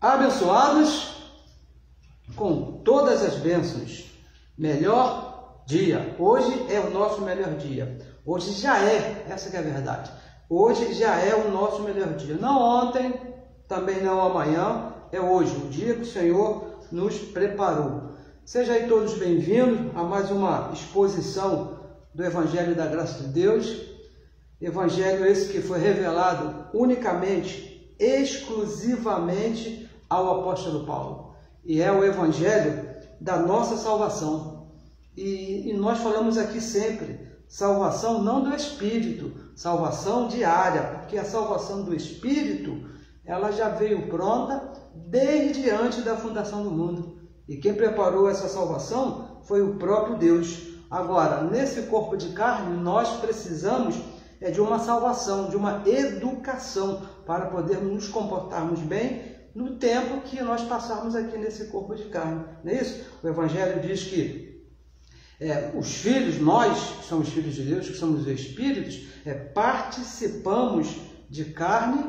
Abençoados com todas as bênçãos. Melhor dia. Hoje é o nosso melhor dia. Hoje já é, essa que é a verdade. Hoje já é o nosso melhor dia. Não ontem, também não amanhã, é hoje, o dia que o Senhor nos preparou. Sejam aí todos bem-vindos a mais uma exposição do Evangelho da Graça de Deus. Evangelho esse que foi revelado unicamente, exclusivamente ao apóstolo Paulo. E é o Evangelho da nossa salvação. E nós falamos aqui sempre, salvação não do Espírito, salvação diária, porque a salvação do Espírito, ela já veio pronta desde antes da fundação do mundo. E quem preparou essa salvação foi o próprio Deus. Agora, nesse corpo de carne, nós precisamos de uma salvação, de uma educação, para podermos nos comportarmos bem no tempo que nós passarmos aqui nesse corpo de carne. Não é isso? O Evangelho diz que os filhos, nós que somos filhos de Deus, que somos espíritos, participamos de carne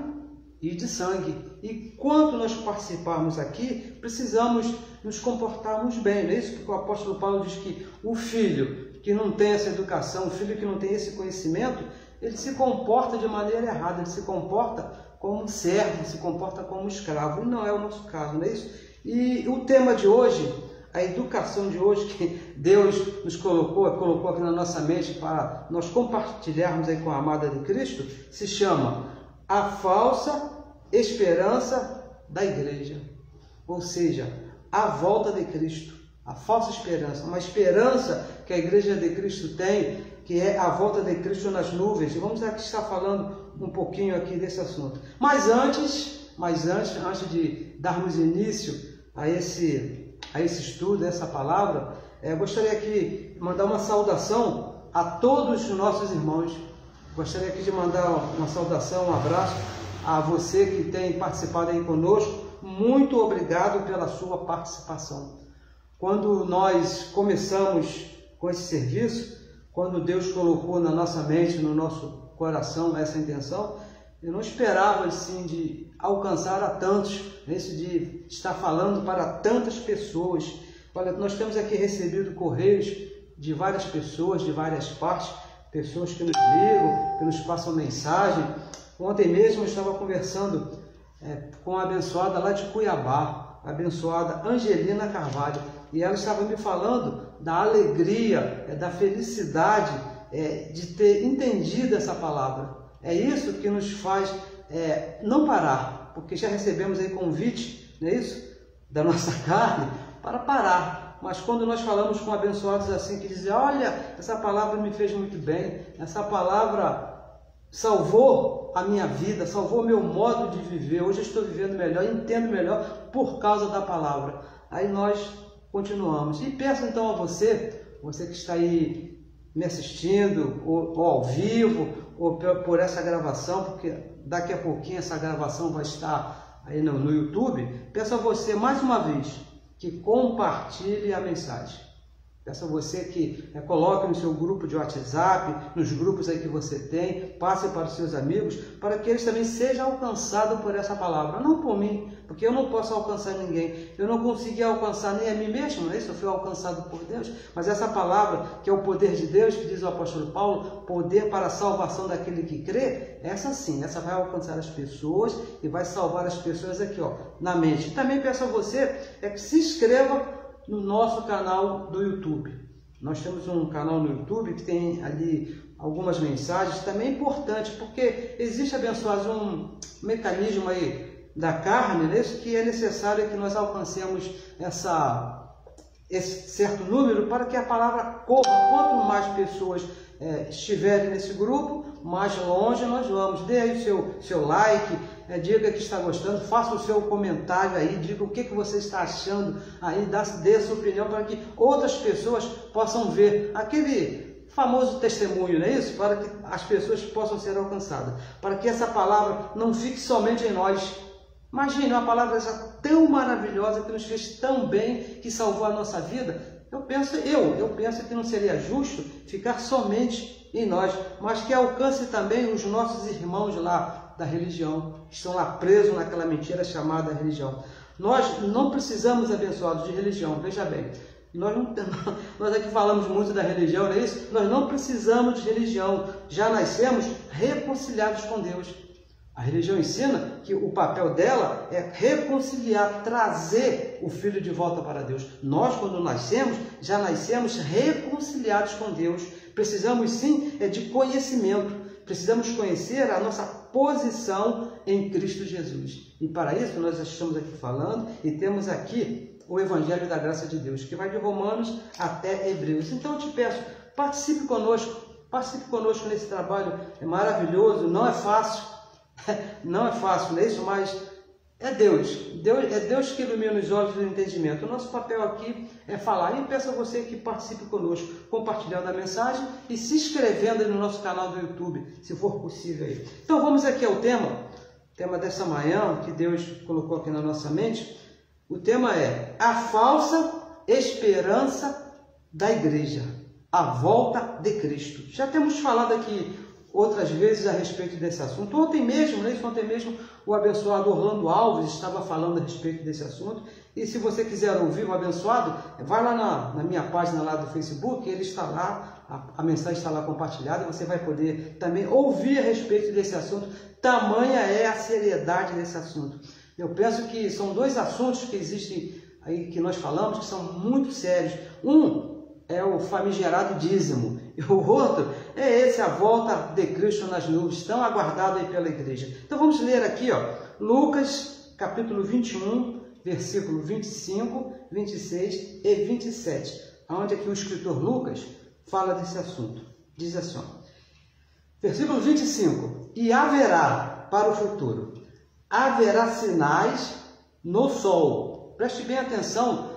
e de sangue. E quanto nós participarmos aqui, precisamos nos comportarmos bem. Não é isso? Porque o apóstolo Paulo diz que o filho que não tem essa educação, o filho que não tem esse conhecimento, ele se comporta de maneira errada, ele se comporta como servo, se comporta como escravo. E não é o nosso caso, não é isso? E o tema de hoje, a educação de hoje que Deus nos colocou aqui na nossa mente para nós compartilharmos aí com a amada de Cristo, se chama A Falsa Esperança da Igreja. Ou seja, a volta de Cristo, a falsa esperança, uma esperança que a Igreja de Cristo tem, que é a volta de Cristo nas nuvens. E vamos aqui estar falando um pouquinho aqui desse assunto. Mas antes de darmos início a esse estudo, a essa palavra, gostaria aqui de mandar uma saudação a todos os nossos irmãos. Gostaria aqui de mandar uma saudação, um abraço a você que tem participado aí conosco. Muito obrigado pela sua participação. Quando nós começamos com esse serviço, quando Deus colocou na nossa mente, no nosso coração essa intenção, eu não esperava assim de alcançar a tantos, de estar falando para tantas pessoas. Olha, nós temos aqui recebido correios de várias pessoas, de várias partes, pessoas que nos ligam, que nos passam mensagem. Ontem mesmo eu estava conversando com a abençoada lá de Cuiabá, a abençoada Angelina Carvalho, e ela estava me falando da alegria, da felicidade de ter entendido essa palavra. É isso que nos faz não parar, porque já recebemos aí convite, não é isso? Da nossa carne, para parar. Mas quando nós falamos com abençoados assim, que dizem, olha, essa palavra me fez muito bem, essa palavra salvou a minha vida, salvou o meu modo de viver, hoje eu estou vivendo melhor, entendo melhor por causa da palavra. Aí nós continuamos. E peço então a você que está aí me assistindo, ou ao vivo, ou por essa gravação, porque daqui a pouquinho essa gravação vai estar aí no YouTube, peço a você mais uma vez que compartilhe a mensagem. Peço a você que coloque no seu grupo de WhatsApp, nos grupos aí que você tem, passe para os seus amigos, para que eles também sejam alcançados por essa palavra. Não por mim, porque eu não posso alcançar ninguém. Eu não consegui alcançar nem a mim mesmo, não é isso? Eu fui alcançado por Deus. Mas essa palavra, que é o poder de Deus, que diz o apóstolo Paulo, poder para a salvação daquele que crê, essa sim, essa vai alcançar as pessoas e vai salvar as pessoas aqui, na mente. E também peço a você que se inscreva no nosso canal do YouTube. Nós temos um canal no YouTube que tem ali algumas mensagens, também é importante, porque existe, abençoados, um mecanismo aí da carne, né, que é necessário que nós alcancemos esse certo número para que a palavra corra. Quanto mais pessoas estiverem nesse grupo, mais longe nós vamos. Dê aí o seu like, diga que está gostando, faça o seu comentário aí, diga o que você está achando aí, dê a sua opinião para que outras pessoas possam ver aquele famoso testemunho, não é isso? Para que as pessoas possam ser alcançadas, para que essa palavra não fique somente em nós. Imagine uma palavra tão maravilhosa, que nos fez tão bem, que salvou a nossa vida. Eu penso que não seria justo ficar somente em nós, mas que alcance também os nossos irmãos lá da religião, que estão lá presos naquela mentira chamada religião. Nós não precisamos, abençoados, de religião, veja bem. Nós aqui falamos muito da religião, não é isso? Nós não precisamos de religião, já nascemos reconciliados com Deus. A religião ensina que o papel dela é reconciliar, trazer o filho de volta para Deus. Nós, quando nascemos, já nascemos reconciliados com Deus. Precisamos sim de conhecimento. Precisamos conhecer a nossa posição em Cristo Jesus. E para isso nós estamos aqui falando e temos aqui o Evangelho da Graça de Deus, que vai de Romanos até Hebreus. Então eu te peço, participe conosco nesse trabalho, é maravilhoso, não é fácil, não é isso, mas é Deus que ilumina os olhos do entendimento. O nosso papel aqui é falar, e peço a você que participe conosco, compartilhando a mensagem e se inscrevendo no nosso canal do YouTube, se for possível aí. Então vamos aqui ao tema dessa manhã, que Deus colocou aqui na nossa mente. O tema é a falsa esperança da igreja, a volta de Cristo. Já temos falado aqui outras vezes a respeito desse assunto. Ontem mesmo, o abençoado Orlando Alves estava falando a respeito desse assunto. E se você quiser ouvir o abençoado, vai lá na minha página lá do Facebook, ele está lá, a mensagem está lá compartilhada, você vai poder também ouvir a respeito desse assunto. Tamanha é a seriedade desse assunto. Eu penso que são dois assuntos que existem aí, que nós falamos, que são muito sérios. Um é o famigerado dízimo, e o outro é a volta de Cristo nas nuvens, tão aguardado aí pela igreja. Então vamos ler aqui, Lucas capítulo 21, versículo 25, 26 e 27, onde aqui o escritor Lucas fala desse assunto. Diz assim, versículo 25, e haverá para o futuro, haverá sinais no sol. Preste bem atenção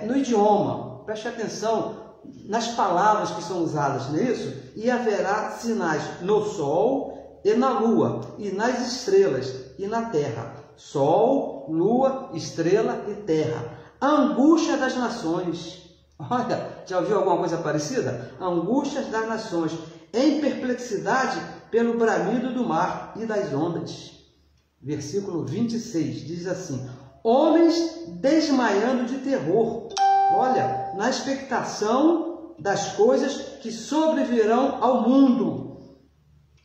no idioma, preste atenção nas palavras que são usadas, não é isso? E haverá sinais no sol e na lua, e nas estrelas, e na terra. Sol, lua, estrela e terra. A angústia das nações. Olha, já ouviu alguma coisa parecida? Angústias das nações, em perplexidade pelo bramido do mar e das ondas. Versículo 26 diz assim: homens desmaiando de terror, olha, na expectação das coisas que sobrevirão ao mundo,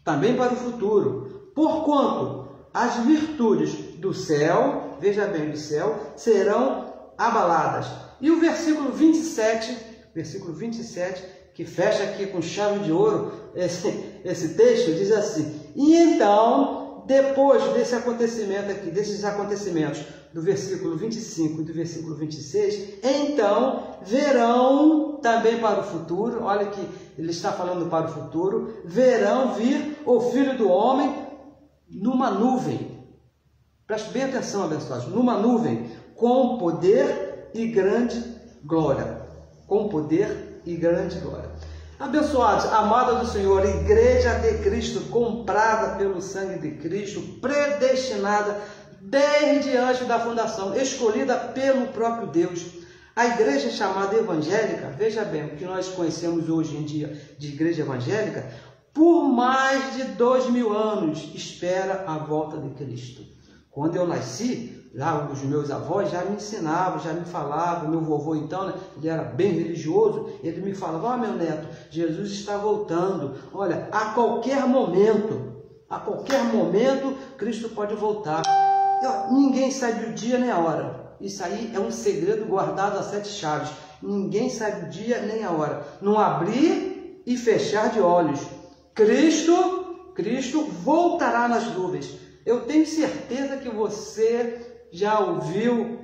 também para o futuro, porquanto as virtudes do céu, veja bem, do céu, serão abaladas. E o versículo 27, que fecha aqui com chave de ouro esse texto, diz assim: e então, depois desse acontecimento aqui, desses acontecimentos do versículo 25 e do versículo 26, então verão também para o futuro, olha que ele está falando para o futuro, verão vir o Filho do Homem numa nuvem. Preste bem atenção, abençoados, numa nuvem, com poder e grande glória. Com poder e grande glória. Abençoados, amada do Senhor, igreja de Cristo, comprada pelo sangue de Cristo, predestinada desde antes da fundação, escolhida pelo próprio Deus. A igreja chamada evangélica, veja bem, o que nós conhecemos hoje em dia de igreja evangélica, por mais de 2000 anos espera a volta de Cristo. Quando eu nasci, lá os meus avós já me ensinavam, já me falavam, meu vovô então, né, ele era bem religioso, ele me falava: meu neto, Jesus está voltando, olha, a qualquer momento, Cristo pode voltar. Ninguém sabe o dia nem a hora. Isso aí é um segredo guardado a 7 chaves. Ninguém sabe o dia nem a hora. Não abrir e fechar de olhos. Cristo voltará nas nuvens. Eu tenho certeza que você já ouviu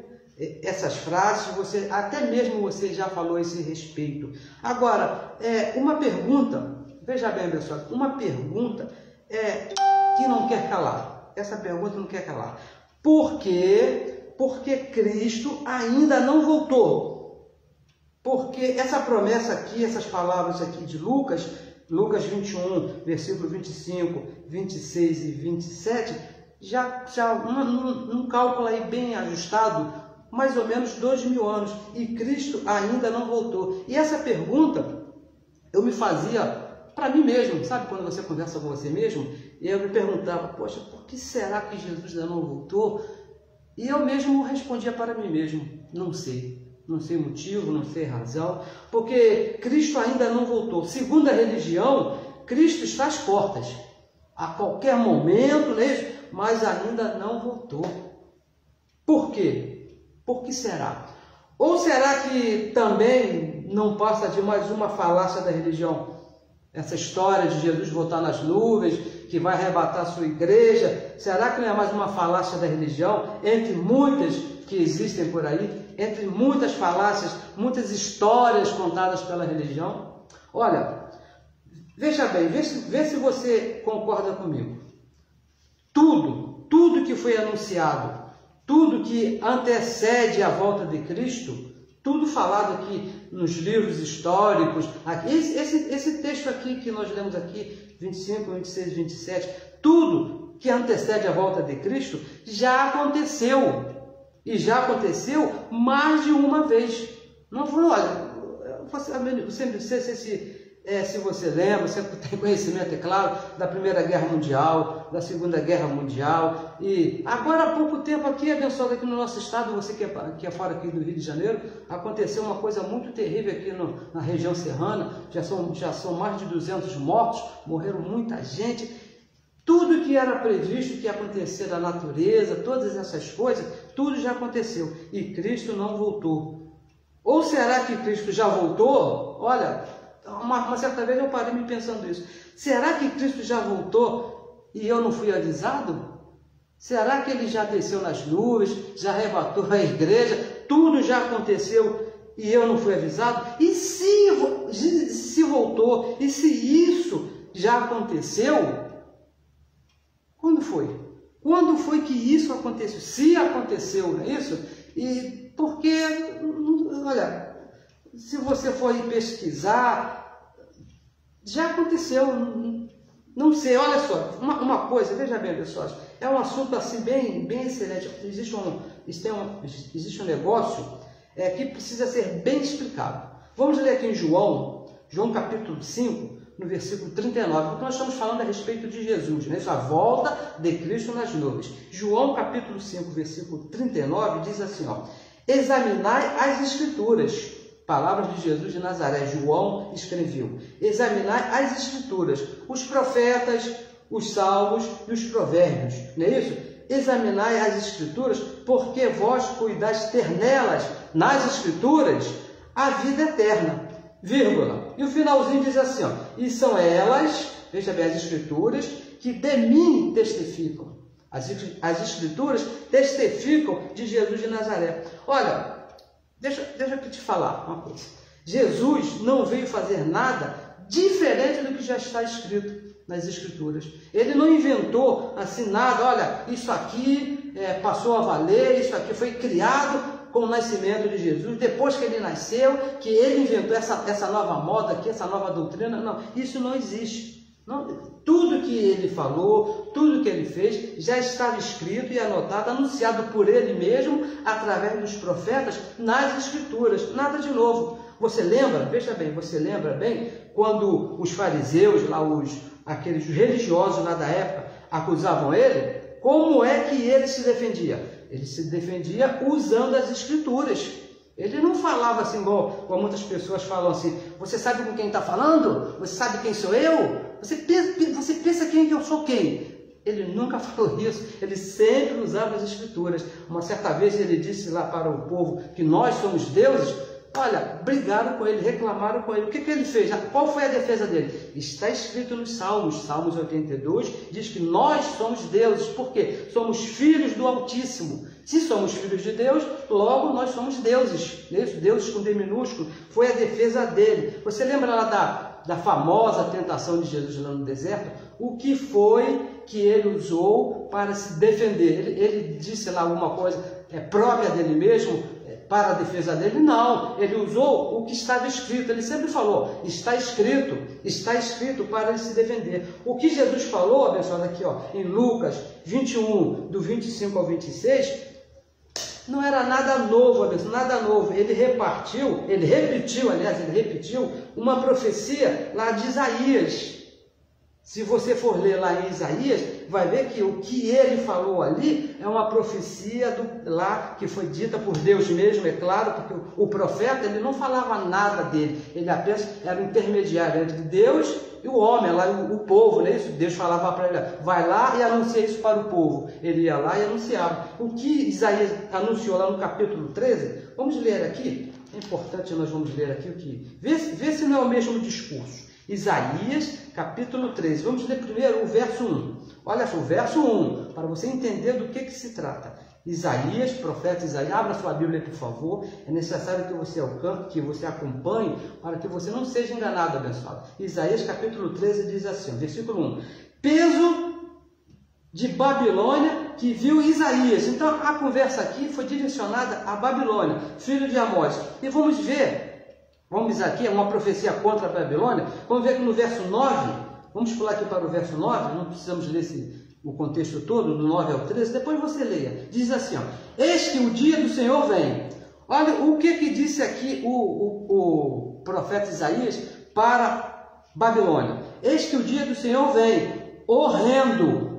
essas frases, até mesmo você já falou a esse respeito. Agora, uma pergunta, veja bem, pessoal, uma pergunta que não quer calar. Essa pergunta não quer calar. Por quê? Porque Cristo ainda não voltou. Porque essa promessa aqui, essas palavras aqui de Lucas 21, versículo 25, 26 e 27, já um cálculo aí bem ajustado, mais ou menos 2000 anos, e Cristo ainda não voltou. E essa pergunta eu me fazia para mim mesmo, sabe quando você conversa com você mesmo? E eu me perguntava: poxa, por que será que Jesus ainda não voltou? E eu mesmo respondia para mim mesmo, não sei. Não sei motivo, não sei razão, porque Cristo ainda não voltou. Segundo a religião, Cristo está às portas, a qualquer momento, né? Mas ainda não voltou. Por quê? Por que será? Ou será que também não passa de mais uma falácia da religião? Essa história de Jesus voltar nas nuvens, que vai arrebatar a sua igreja, será que não é mais uma falácia da religião, entre muitas que existem por aí, entre muitas falácias, muitas histórias contadas pela religião? Olha, veja bem, vê se você concorda comigo. Tudo que foi anunciado, tudo que antecede a volta de Cristo, tudo falado aqui nos livros históricos, aqui, esse texto aqui que nós lemos aqui, 25, 26, 27, tudo que antecede a volta de Cristo já aconteceu. E já aconteceu mais de uma vez. Não foi, olha, você não sei se você lembra, você tem conhecimento, é claro, da Primeira Guerra Mundial, da Segunda Guerra Mundial, e agora há pouco tempo aqui, abençoado aqui no nosso estado, você que é fora aqui do Rio de Janeiro, aconteceu uma coisa muito terrível aqui na região serrana, já são mais de 200 mortos, morreram muita gente. Tudo que era previsto que ia acontecer da natureza, todas essas coisas, tudo já aconteceu. E Cristo não voltou. Ou será que Cristo já voltou? Olha, uma certa vez eu parei me pensando isso. Será que Cristo já voltou e eu não fui avisado? Será que Ele já desceu nas nuvens, já arrebatou a igreja? Tudo já aconteceu e eu não fui avisado? E se voltou? E se isso já aconteceu? Quando foi? Quando foi que isso aconteceu? Se aconteceu, não é isso? E porque, olha, se você for ir pesquisar, já aconteceu, não sei, olha só, uma coisa, veja bem, pessoal, é um assunto assim bem excelente, existe um negócio que precisa ser bem explicado. Vamos ler aqui em João capítulo 5, no versículo 39, porque nós estamos falando a respeito de Jesus, né? A volta de Cristo nas nuvens. João capítulo 5, versículo 39, diz assim, ó: examinai as Escrituras, palavras de Jesus de Nazaré, João escreveu, examinai as Escrituras, os profetas, os salmos e os provérbios, não é isso? Examinai as Escrituras, porque vós cuidais ter nelas, nas Escrituras, a vida eterna. Vírgula. E o finalzinho diz assim, ó: e são elas, veja bem, as Escrituras, que de mim testificam. As Escrituras testificam de Jesus de Nazaré. Olha, deixa eu te falar uma coisa. Jesus não veio fazer nada diferente do que já está escrito nas Escrituras. Ele não inventou assim nada, olha, isso aqui passou a valer, isso aqui foi criado com o nascimento de Jesus, depois que ele nasceu, que ele inventou essa nova moda aqui, essa nova doutrina. Não, isso não existe. Não, tudo que ele falou, tudo que ele fez, já estava escrito e anotado, anunciado por ele mesmo, através dos profetas, nas Escrituras. Nada de novo. Você lembra, veja bem, você lembra bem, quando os fariseus, lá aqueles religiosos lá da época, acusavam ele, como é que ele se defendia? Ele se defendia usando as Escrituras. Ele não falava assim, igual muitas pessoas falam assim, você sabe com quem está falando? Você sabe quem sou eu? Você pensa quem que eu sou quem? Ele nunca falou isso, ele sempre usava as Escrituras. Uma certa vez ele disse lá para o povo que nós somos deuses. Olha, brigaram com ele, reclamaram com ele. O que ele fez? Qual foi a defesa dele? Está escrito nos Salmos, Salmos 82, diz que nós somos deuses. Por quê? Somos filhos do Altíssimo. Se somos filhos de Deus, logo nós somos deuses. Deuses com D minúsculo. Foi a defesa dele. Você lembra lá da famosa tentação de Jesus lá no deserto? O que foi que ele usou para se defender? Ele disse lá alguma coisa própria dele mesmo? Para a defesa dele? Não, ele usou o que estava escrito. Ele sempre falou, está escrito para ele se defender. O que Jesus falou, abençoado, aqui ó, em Lucas 21, do 25 ao 26, não era nada novo, abençoado, nada novo. Ele repetiu uma profecia lá de Isaías. Se você for ler lá em Isaías, vai ver que o que ele falou ali é uma profecia lá que foi dita por Deus mesmo, é claro, porque o profeta ele não falava nada dele, ele apenas era um intermediário entre Deus e o homem, lá o povo, não é isso? Deus falava para ele, vai lá e anuncia isso para o povo. Ele ia lá e anunciava. O que Isaías anunciou lá no capítulo 13, vamos ler aqui, é importante, nós vamos ler aqui o que... Vê se não é o mesmo discurso. Isaías, capítulo 13. Vamos ler primeiro o verso 1. Olha só, o verso 1, para você entender do que se trata. Isaías, profeta Isaías, abra sua Bíblia, por favor. É necessário que você acompanhe, para que você não seja enganado, abençoado. Isaías, capítulo 13, diz assim, versículo 1. Peso de Babilônia que viu Isaías. Então, a conversa aqui foi direcionada a Babilônia, filho de Amós. E vamos aqui, é uma profecia contra a Babilônia. Vamos ver que no verso 9, vamos pular aqui para o verso 9, não precisamos ler o contexto todo, do 9 ao 13, depois você leia. Diz assim, ó, eis que o dia do Senhor vem. Olha o que disse aqui o profeta Isaías para Babilônia. Eis que o dia do Senhor vem, horrendo,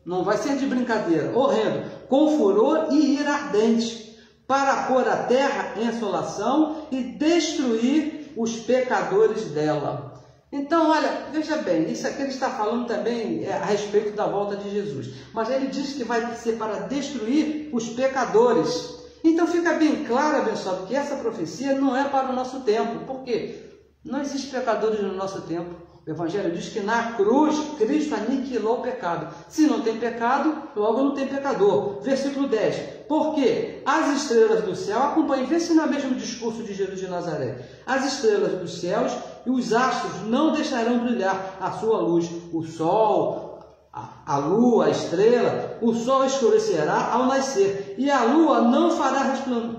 não vai ser de brincadeira, horrendo, com furor e ira ardente, para pôr a terra em assolação e destruir os pecadores dela. Então, olha, veja bem, isso aqui ele está falando também a respeito da volta de Jesus. Mas ele diz que vai ser para destruir os pecadores. Então fica bem claro, abençoado, que essa profecia não é para o nosso tempo. Por quê? Não existem pecadores no nosso tempo. O Evangelho diz que na cruz Cristo aniquilou o pecado. Se não tem pecado, logo não tem pecador. Versículo 10. Porque as estrelas do céu, acompanhe, vê se não é o mesmo discurso de Jesus de Nazaré. As estrelas dos céus e os astros não deixarão brilhar a sua luz. O sol, a lua, a estrela, o sol escurecerá ao nascer, e a lua não fará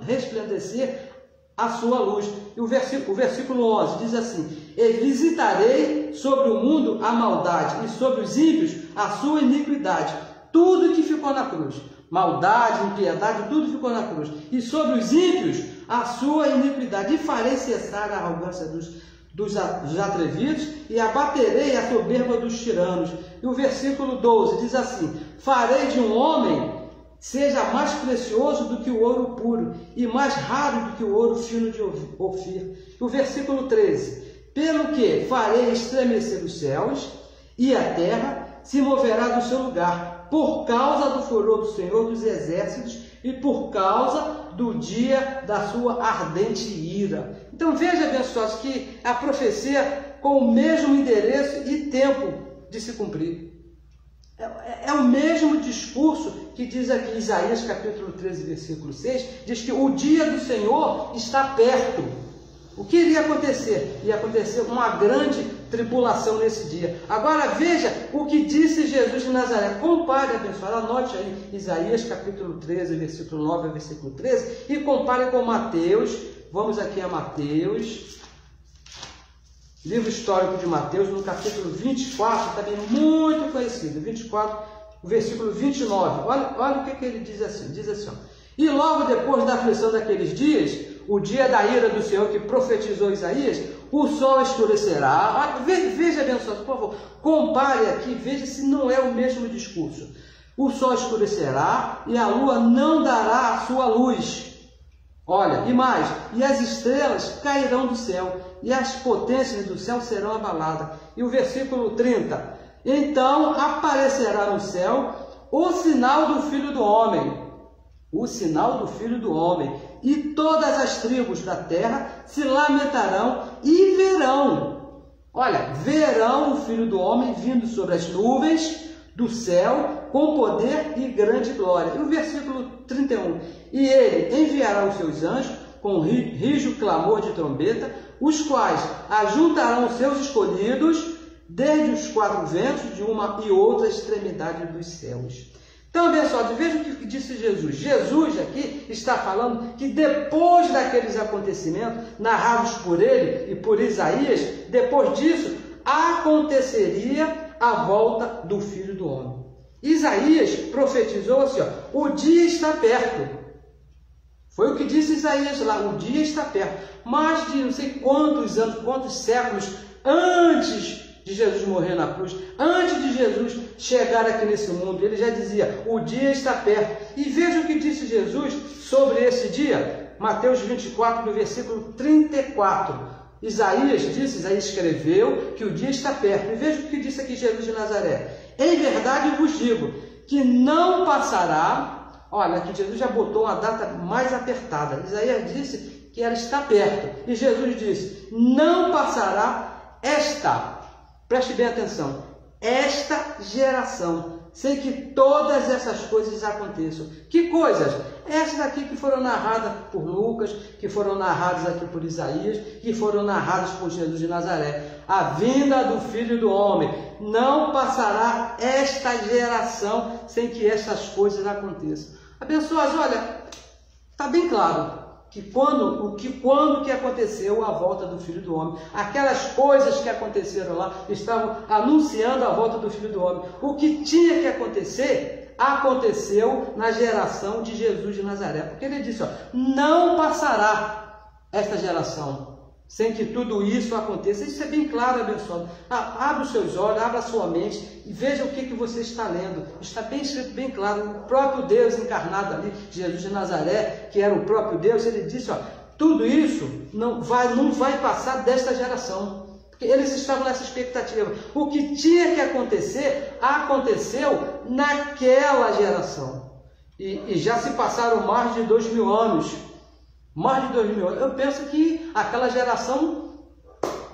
resplandecer a sua luz. E o versículo 11 diz assim, e visitarei sobre o mundo a maldade, e sobre os ímpios a sua iniquidade. Tudo que ficou na cruz, maldade, impiedade, tudo ficou na cruz. E sobre os ímpios a sua iniquidade. E farei cessar a arrogância dos atrevidos, e abaterei a soberba dos tiranos. E o versículo 12 diz assim, farei de um homem seja mais precioso do que o ouro puro, e mais raro do que o ouro fino de Ofir. E o versículo 13, pelo que farei estremecer os céus, e a terra se moverá do seu lugar, por causa do furor do Senhor dos exércitos, e por causa do dia da sua ardente ira. Então veja, abençoados, que a profecia com o mesmo endereço e tempo de se cumprir. É o mesmo discurso que diz aqui Isaías capítulo 13, versículo 6, diz que o dia do Senhor está perto. O que iria acontecer? Ia acontecer uma grande tribulação nesse dia. Agora veja o que disse Jesus de Nazaré. Compare, abençoado, anote aí Isaías capítulo 13, versículo 9 ao versículo 13, e compare com Mateus. Vamos aqui a Mateus, livro histórico de Mateus, no capítulo 24, também muito conhecido, 24, o versículo 29. Olha o que ele diz assim, ó. E logo depois da aflição daqueles dias, o dia da ira do Senhor que profetizou Isaías, o sol escurecerá. Veja, abençoado, por favor, compare aqui, veja se não é o mesmo discurso. O sol escurecerá e a lua não dará a sua luz. Olha, e mais, e as estrelas cairão do céu, e as potências do céu serão abaladas. E o versículo 30, então aparecerá no céu o sinal do Filho do Homem, o sinal do Filho do Homem, e todas as tribos da terra se lamentarão e verão. Olha, verão o Filho do Homem vindo sobre as nuvens do céu com poder e grande glória. E o versículo 31, e ele enviará os seus anjos com rijo clamor de trombeta, os quais ajuntarão os seus escolhidos desde os quatro ventos de uma e outra extremidade dos céus. Então, abençoado, veja o que disse Jesus. Jesus aqui está falando que depois daqueles acontecimentos narrados por ele e por Isaías, depois disso, aconteceria a volta do Filho do Homem. Isaías profetizou assim, ó, o dia está perto. Foi o que disse Isaías lá, o dia está perto. Mais de não sei quantos anos, quantos séculos antes de Jesus morrer na cruz, antes de Jesus chegar aqui nesse mundo, ele já dizia, o dia está perto. E veja o que disse Jesus sobre esse dia, Mateus 24, no versículo 34. Isaías escreveu que o dia está perto. E veja o que disse aqui Jesus de Nazaré. Em verdade vos digo que não passará. Olha, aqui Jesus já botou uma data mais apertada. Isaías disse que ela está perto. E Jesus disse, não passará preste bem atenção, esta geração, sem que todas essas coisas aconteçam. Que coisas? Essas aqui que foram narradas por Lucas, que foram narradas aqui por Isaías, que foram narradas por Jesus de Nazaré. A vinda do Filho do Homem. Não passará esta geração sem que essas coisas aconteçam. Abençoados, olha, está bem claro que quando que aconteceu a volta do Filho do Homem, aquelas coisas que aconteceram lá, estavam anunciando a volta do Filho do Homem. O que tinha que acontecer, aconteceu na geração de Jesus de Nazaré. Porque ele disse, ó, não passará esta geração sem que tudo isso aconteça. Isso é bem claro, abençoado. Abra os seus olhos, abra a sua mente e veja o que você está lendo. Está bem escrito, bem claro. O próprio Deus encarnado ali, Jesus de Nazaré, que era o próprio Deus, ele disse, ó, tudo isso não vai passar desta geração. Porque eles estavam nessa expectativa. O que tinha que acontecer, aconteceu naquela geração. E já se passaram mais de 2000 anos. Mais de 2000 anos. Eu penso que aquela geração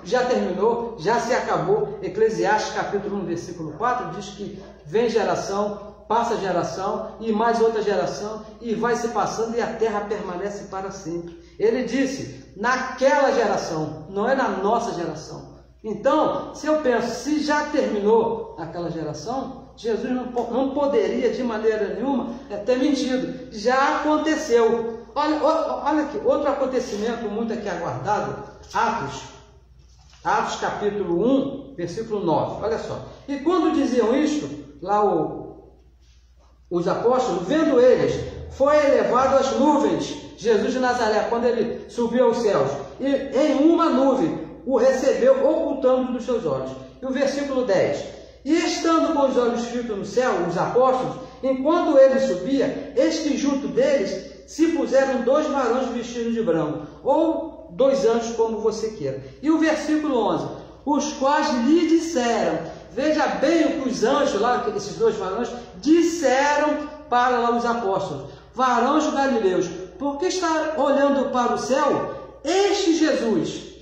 já terminou, já se acabou. Eclesiastes capítulo 1, versículo 4 diz que vem geração, passa geração e mais outra geração e vai se passando e a terra permanece para sempre. Ele disse, naquela geração, não é na nossa geração. Então, se eu penso, se já terminou aquela geração, Jesus não poderia de maneira nenhuma ter mentido. Já aconteceu. Olha aqui, outro acontecimento muito aqui aguardado, Atos capítulo 1, versículo 9, olha só. E quando diziam isto, lá os apóstolos, vendo eles, foi elevado às nuvens, Jesus de Nazaré, quando ele subiu aos céus, e em uma nuvem o recebeu, ocultando dos seus olhos. E o versículo 10, e estando com os olhos fitos no céu, os apóstolos, enquanto ele subia, eis que junto deles se puseram 2 varões vestidos de branco, ou 2 anjos, como você queira. E o versículo 11, os quais lhe disseram, veja bem o que os anjos lá, esses 2 varões, disseram para lá os apóstolos, varões galileus, porque está olhando para o céu, este Jesus,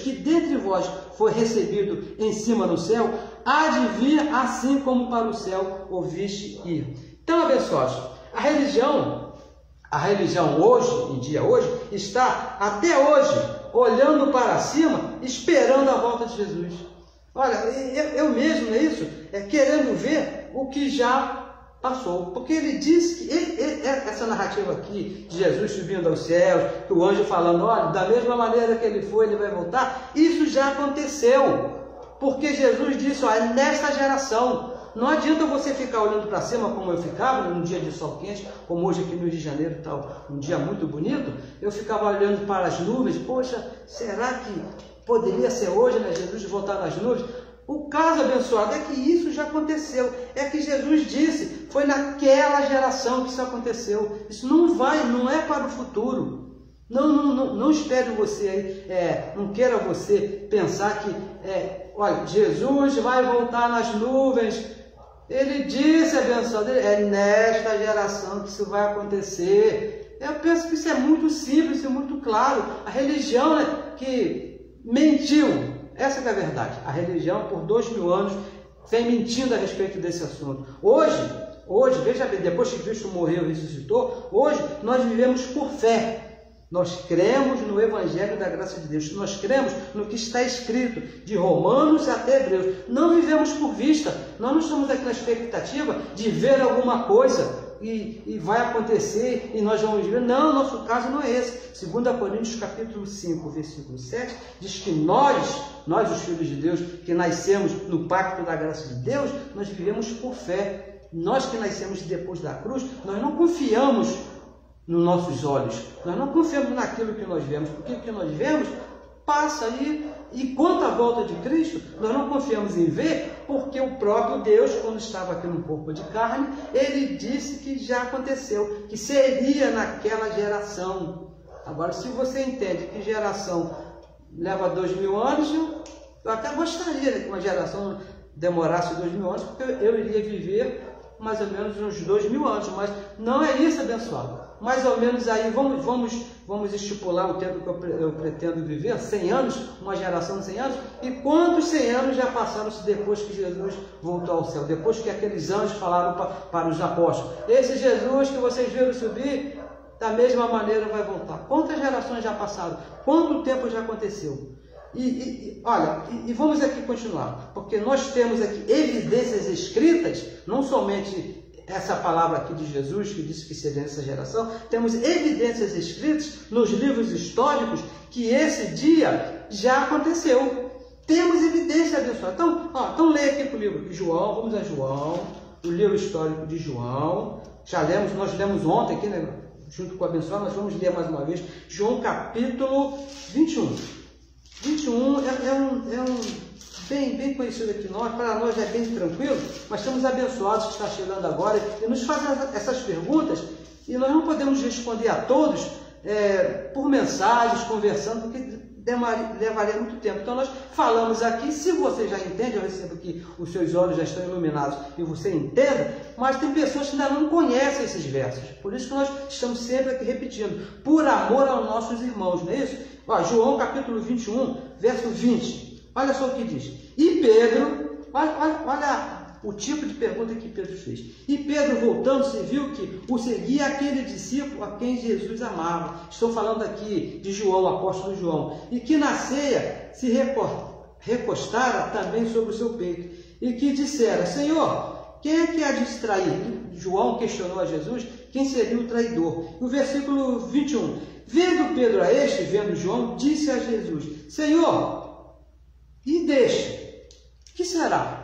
que dentre vós foi recebido em cima no céu, há de vir assim como para o céu ouviste ir. Então, abençoados, a religião hoje, está até hoje olhando para cima, esperando a volta de Jesus. Olha, eu mesmo, é isso, querendo ver o que já passou. Porque ele disse que essa narrativa aqui de Jesus subindo aos céus, que o anjo falando, olha, da mesma maneira que ele foi, ele vai voltar, isso já aconteceu. Porque Jesus disse, olha, nesta geração. Não adianta você ficar olhando para cima como eu ficava, num dia de sol quente, como hoje aqui no Rio de Janeiro, tal, um dia muito bonito. Eu ficava olhando para as nuvens, poxa, será que poderia ser hoje, né, Jesus voltar nas nuvens? O caso, abençoado, é que isso já aconteceu. É que Jesus disse, foi naquela geração que isso aconteceu. Isso não é para o futuro. Não espere você aí, não queira você pensar que, olha, Jesus vai voltar nas nuvens. Ele disse, abençoado, é nesta geração que isso vai acontecer. Eu penso que isso é muito simples e muito claro. A religião, né, que mentiu, essa que é a verdade. A religião, por 2000 anos, vem mentindo a respeito desse assunto. Hoje, veja bem, depois que Cristo morreu e ressuscitou, hoje nós vivemos por fé. Nós cremos no Evangelho da graça de Deus. Nós cremos no que está escrito, de Romanos até Hebreus. Não vivemos por vista. Nós não estamos aqui na expectativa de ver alguma coisa e vai acontecer e nós vamos ver. Não, nosso caso não é esse. 2 Coríntios capítulo 5, versículo 7, diz que nós os filhos de Deus, que nascemos no pacto da graça de Deus, nós vivemos por fé. Nós que nascemos depois da cruz, nós não confiamos nos nossos olhos. Nós não confiamos naquilo que nós vemos, porque o que nós vemos passa aí, e quanto à volta de Cristo, nós não confiamos em ver, porque o próprio Deus, quando estava aqui no corpo de carne, ele disse que já aconteceu, que seria naquela geração. Agora, se você entende que geração leva 2000 anos, eu até gostaria que uma geração demorasse 2000 anos, porque eu iria viver mais ou menos uns 2000 anos, mas não é isso, abençoado. Mais ou menos aí, vamos estipular o tempo que eu pretendo viver, 100 anos, uma geração de 100 anos, e quantos 100 anos já passaram-se depois que Jesus voltou ao céu, depois que aqueles anjos falaram para os apóstolos, esse Jesus que vocês viram subir, da mesma maneira vai voltar. Quantas gerações já passaram? Quanto tempo já aconteceu? Olha, vamos aqui continuar, porque nós temos aqui evidências escritas, não somente essa palavra aqui de Jesus, que disse que seria nessa geração, temos evidências escritas nos livros históricos que esse dia já aconteceu. Temos evidência, abençoada. Então leia aqui comigo, João, vamos a João, o livro histórico de João, já lemos, nós lemos ontem aqui, né, junto com o abençoado, nós vamos ler mais uma vez, João capítulo 21. 21 é um bem conhecido aqui nós, para nós é bem tranquilo, mas temos abençoados que está chegando agora e nos fazem essas perguntas e nós não podemos responder a todos por mensagens, conversando, porque levaria muito tempo. Então nós falamos aqui, se você já entende, eu recebo que os seus olhos já estão iluminados e você entenda, mas tem pessoas que ainda não conhecem esses versos, por isso que nós estamos sempre aqui repetindo, por amor aos nossos irmãos, não é isso? João capítulo 21, verso 20, olha só o que diz. E Pedro, olha o tipo de pergunta que Pedro fez. E Pedro, voltando-se, viu que o seguia aquele discípulo a quem Jesus amava. Estou falando aqui de João, o apóstolo João. E que na ceia se recostara também sobre o seu peito. E que dissera, Senhor, quem é que há de trair? João questionou a Jesus quem seria o traidor. No versículo 21, vendo Pedro a este, vendo João, disse a Jesus, Senhor, e deixa, que será?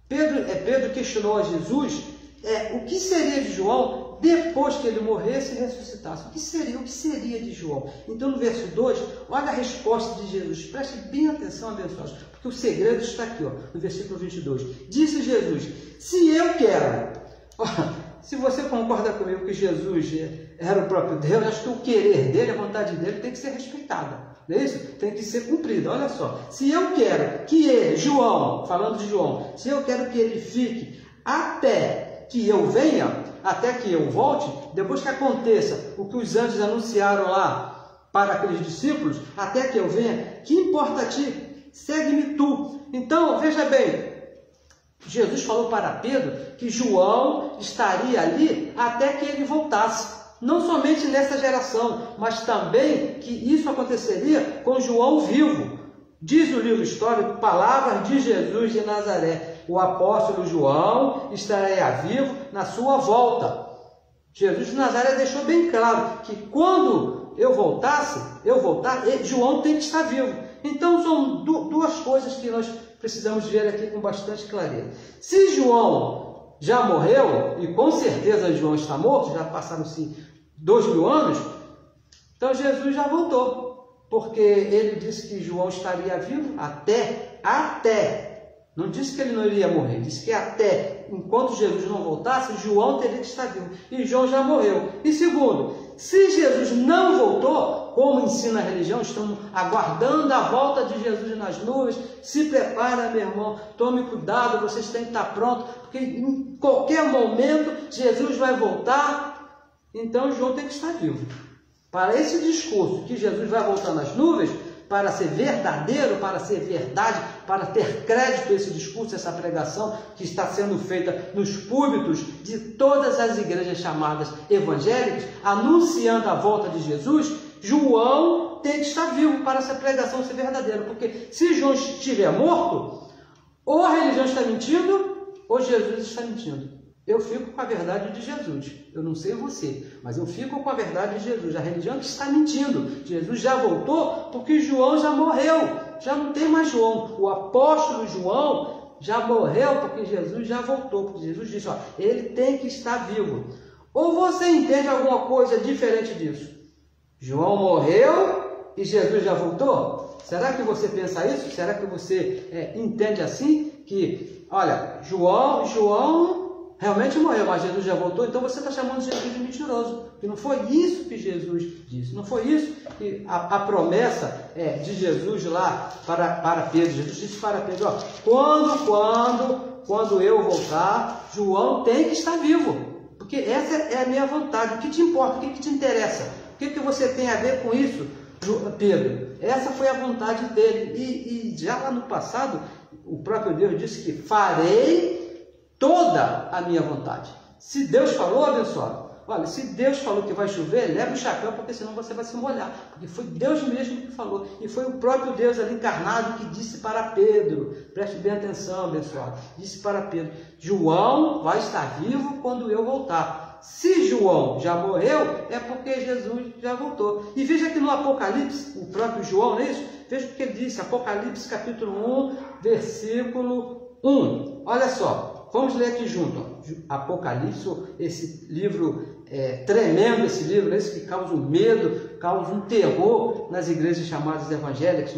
Pedro questionou a Jesus o que seria de João depois que ele morresse e ressuscitasse. O que seria de João? Então, no verso 2, olha a resposta de Jesus. Preste bem atenção, abençoados, porque o segredo está aqui, no versículo 22. Disse Jesus, se eu quero... Se você concorda comigo que Jesus era o próprio Deus, acho que o querer dele, a vontade dele, tem que ser respeitada. Não é isso? Tem que ser cumprida. Olha só. Se eu quero que ele, João, falando de João, se eu quero que ele fique até que eu venha, até que eu volte, depois que aconteça o que os anjos anunciaram lá para aqueles discípulos, até que eu venha, que importa a ti? Segue-me tu. Então, veja bem, Jesus falou para Pedro que João estaria ali até que ele voltasse. Não somente nessa geração, mas também que isso aconteceria com João vivo. Diz o livro histórico, palavras de Jesus de Nazaré. O apóstolo João estaria vivo na sua volta. Jesus de Nazaré deixou bem claro que quando eu voltar, João tem que estar vivo. Então são duas coisas que nós precisamos ver aqui com bastante clareza. Se João já morreu, e com certeza João está morto, já passaram-se 2000 anos, então Jesus já voltou, porque ele disse que João estaria vivo até, não disse que ele não iria morrer, disse que até, enquanto Jesus não voltasse, João teria que estar vivo, e João já morreu. E segundo, se Jesus não voltou, como ensina a religião, estamos aguardando a volta de Jesus nas nuvens, se prepara, meu irmão, tome cuidado, vocês têm que estar prontos, porque em qualquer momento Jesus vai voltar, então João tem que estar vivo. Para esse discurso que Jesus vai voltar nas nuvens, para ser verdadeiro, para ser verdade, para ter crédito esse discurso, essa pregação que está sendo feita nos púlpitos de todas as igrejas chamadas evangélicas, anunciando a volta de Jesus, João tem que estar vivo para essa pregação ser verdadeira, porque se João estiver morto, ou a religião está mentindo, ou Jesus está mentindo. Eu fico com a verdade de Jesus. Eu não sei você, mas eu fico com a verdade de Jesus. A religião que está mentindo. Jesus já voltou porque João já morreu. Já não tem mais João. O apóstolo João já morreu porque Jesus já voltou. Porque Jesus disse, ele tem que estar vivo. Ou você entende alguma coisa diferente disso? João morreu e Jesus já voltou? Será que você pensa isso? Será que você entende assim? Que, olha, João realmente morreu, mas Jesus já voltou, então você está chamando Jesus de mentiroso. Que não foi isso que Jesus disse, não foi isso que a promessa de Jesus lá para Pedro. Jesus disse para Pedro, ó, quando eu voltar, João tem que estar vivo, porque essa é a minha vontade. O que te importa? O que te interessa? O que você tem a ver com isso, Pedro? Essa foi a vontade dele. E já lá no passado, o próprio Deus disse que farei toda a minha vontade. Se Deus falou, abençoado. Olha, se Deus falou que vai chover, leve o chapéu, porque senão você vai se molhar. Porque foi Deus mesmo que falou. E foi o próprio Deus ali encarnado que disse para Pedro. Preste bem atenção, abençoado. Disse para Pedro, João vai estar vivo quando eu voltar. Se João já morreu, é porque Jesus já voltou. E veja que no Apocalipse, o próprio João, não é isso? Veja o que ele disse, Apocalipse capítulo 1, versículo 1. Olha só. Vamos ler aqui junto, Apocalipse, esse livro tremendo, esse livro, esse que causa um medo, causa um terror nas igrejas chamadas evangélicas.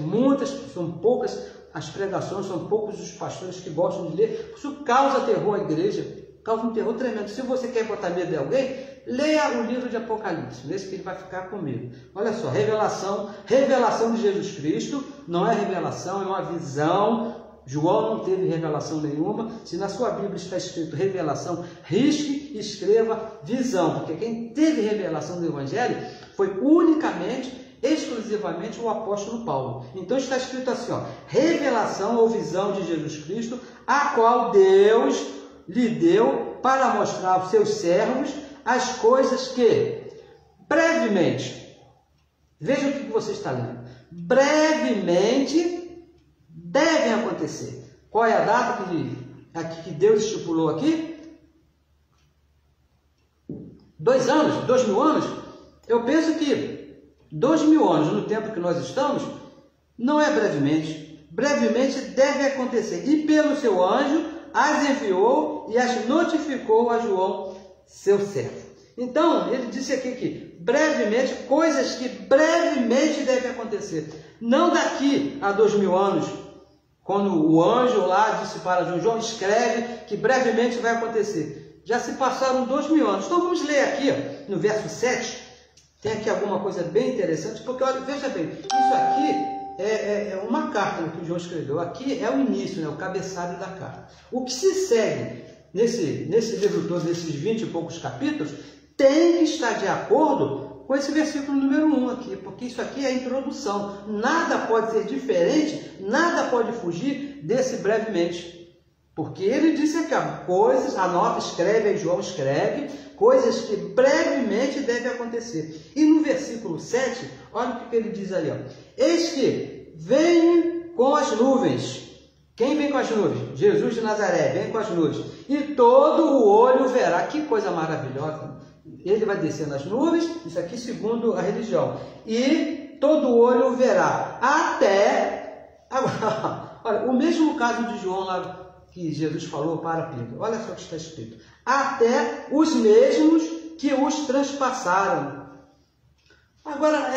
São poucas as pregações, são poucos os pastores que gostam de ler. Isso causa terror à igreja, causa um terror tremendo. Se você quer botar medo em alguém, leia o livro de Apocalipse, nesse que ele vai ficar com medo. Olha só, revelação de Jesus Cristo, não é revelação, é uma visão. João não teve revelação nenhuma. Se na sua Bíblia está escrito revelação, risque e escreva visão, porque quem teve revelação do Evangelho foi unicamente, exclusivamente o apóstolo Paulo. Então está escrito assim, ó, revelação ou visão de Jesus Cristo, a qual Deus lhe deu para mostrar aos seus servos as coisas que brevemente, veja o que você está lendo, brevemente devem acontecer. Qual é a data que Deus estipulou aqui? 2 anos? 2000 anos? Eu penso que 2000 anos, no tempo que nós estamos, não é brevemente. Brevemente deve acontecer. E pelo seu anjo as enviou e as notificou a João, seu servo. Então, ele disse aqui que brevemente, coisas que brevemente devem acontecer. Não daqui a 2000 anos, quando o anjo lá disse para João, escreve que brevemente vai acontecer. Já se passaram 2000 anos. Então vamos ler aqui, no verso 7, tem aqui alguma coisa bem interessante, porque olha, veja bem, isso aqui é uma carta que o João escreveu. Aqui é o início, o cabeçalho da carta. O que se segue nesse livro todo, nesses 20 e poucos capítulos, tem que estar de acordo com esse versículo número 1 aqui, porque isso aqui é a introdução. Nada pode ser diferente, nada pode fugir desse brevemente. Porque ele disse aqui, coisas, anota, escreve, aí João escreve, coisas que brevemente devem acontecer. E no versículo 7, olha o que ele diz aí, eis que vem com as nuvens. Quem vem com as nuvens? Jesus de Nazaré, vem com as nuvens. E todo o olho verá. Que coisa maravilhosa. Ele vai descer nas nuvens, isso aqui segundo a religião. E todo o olho verá. Até... Olha, o mesmo caso de João lá, que Jesus falou para Pedro. Olha só o que está escrito. Até os mesmos que os transpassaram. Agora,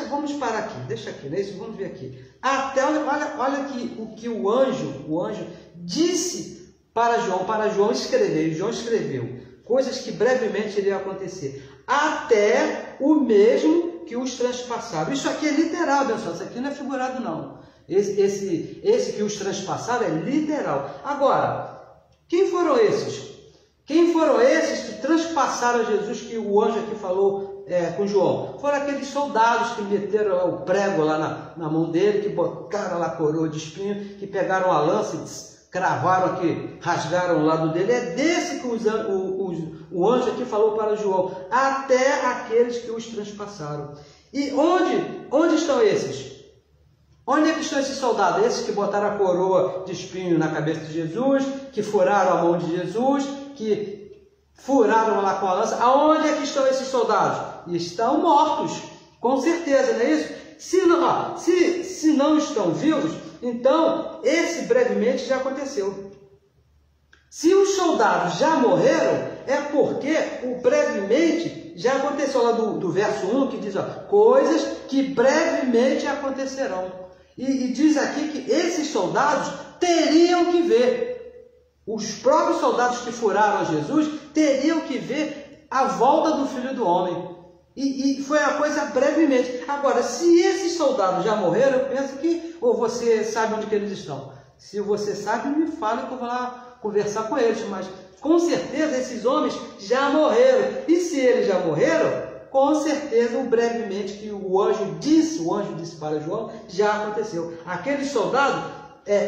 vamos parar aqui. Deixa aqui, né? Vamos ver aqui. Até, olha aqui o que o anjo disse para João escrever. João escreveu coisas que brevemente iriam acontecer. Até o mesmo que os transpassaram. Isso aqui é literal, pessoal. Isso aqui não é figurado, não. Esse que os transpassaram é literal. Agora, quem foram esses? Quem foram esses que transpassaram Jesus, que o anjo aqui falou com João? Foram aqueles soldados que meteram o prego lá na mão dele, que botaram lá a coroa de espinho, que pegaram a lança e cravaram aqui, rasgaram o lado dele. É desse que o anjo aqui falou para João. Até aqueles que os transpassaram. E onde estão esses? Onde é que estão esses soldados? Esses que botaram a coroa de espinho na cabeça de Jesus, que furaram a mão de Jesus, que furaram lá com a lança. Aonde é que estão esses soldados? Estão mortos, com certeza, não é isso? Se não estão vivos, então esse brevemente já aconteceu. Se os soldados já morreram, é porque o brevemente já aconteceu, lá do verso 1, que diz, ó, coisas que brevemente acontecerão. E diz aqui que esses soldados teriam que ver. Os próprios soldados que furaram a Jesus teriam que ver a volta do Filho do Homem. E foi uma coisa brevemente. Agora, se esses soldados já morreram, eu penso que, ou você sabe onde que eles estão. Se você sabe, me fale que eu vou lá conversar com eles. Mas, com certeza, esses homens já morreram. E se eles já morreram, com certeza, o brevemente que o anjo disse para João, já aconteceu. Aqueles soldados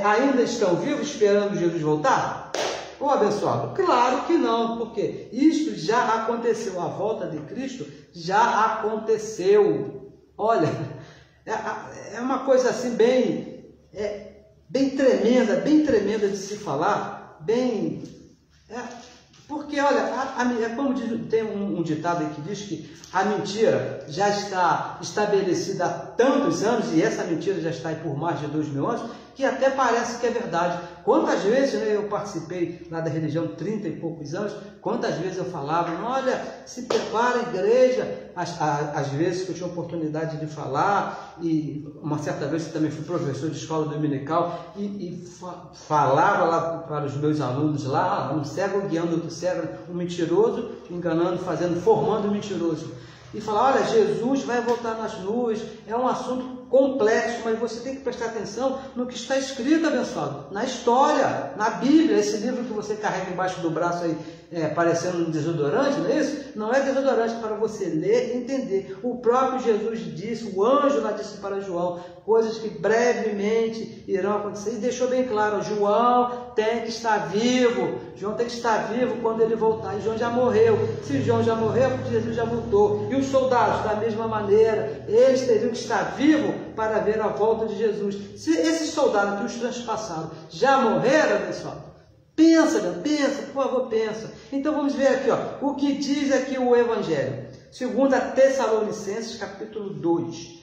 ainda estão vivos, esperando Jesus voltar? Ô abençoado, claro que não, porque isto já aconteceu, a volta de Cristo já aconteceu. Olha, é uma coisa assim bem tremenda de se falar, porque olha, como tem um ditado aí que diz que a mentira já está estabelecida há tantos anos, e essa mentira já está aí por mais de 2000 anos, que até parece que é verdade. Quantas vezes, né, eu participei lá da religião 30 e poucos anos, quantas vezes eu falava, olha, se prepara a igreja, às vezes que eu tinha oportunidade de falar, e uma certa vez eu também fui professor de escola dominical, e falava lá para os meus alunos lá, um cego guiando outro cego, um mentiroso enganando, formando um mentiroso. E falar, olha, Jesus vai voltar nas nuvens, é um assunto complexo, mas você tem que prestar atenção no que está escrito, abençoado, na história, na Bíblia, esse livro que você carrega embaixo do braço aí, parecendo um desodorante, não é isso? Não é desodorante, para você ler e entender. O próprio Jesus disse, o anjo lá disse para João, coisas que brevemente irão acontecer, e deixou bem claro, João tem que estar vivo, João tem que estar vivo quando ele voltar, e João já morreu. Se João já morreu, Jesus já voltou. E os soldados, da mesma maneira, eles teriam que estar vivos para ver a volta de Jesus. Se esses soldados que os transpassaram já morreram, pessoal, pensa, por favor, pensa. Então vamos ver aqui, ó, o que diz aqui o Evangelho. 2 Tessalonicenses, capítulo 2.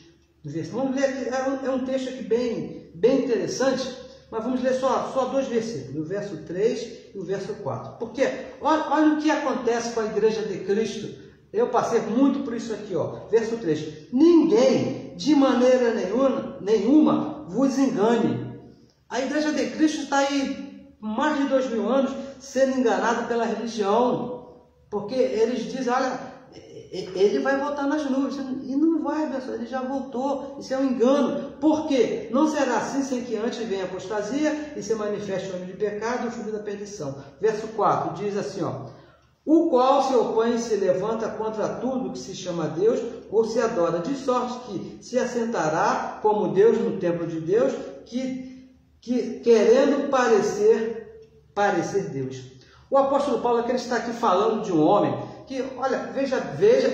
Vamos ler aqui, é um texto aqui bem interessante, mas vamos ler só 2 versículos, o verso 3 e o verso 4. Porque olha o que acontece com a igreja de Cristo. Eu passei muito por isso aqui, ó. Verso 3. Ninguém, de maneira nenhuma, vos engane. A igreja de Cristo está aí mais de 2000 anos sendo enganada pela religião. Porque eles dizem, olha, ele vai voltar nas nuvens. E não vai, pessoal, ele já voltou. Isso é um engano. Por quê? Não será assim sem que antes venha a apostasia e se manifeste o homem de pecado e o filho da perdição. Verso 4 diz assim, ó. O qual se opõe e se levanta contra tudo que se chama Deus ou se adora, de sorte que se assentará como Deus no templo de Deus, que querendo parecer Deus. O apóstolo Paulo aqui está aqui falando de um homem que, olha, veja,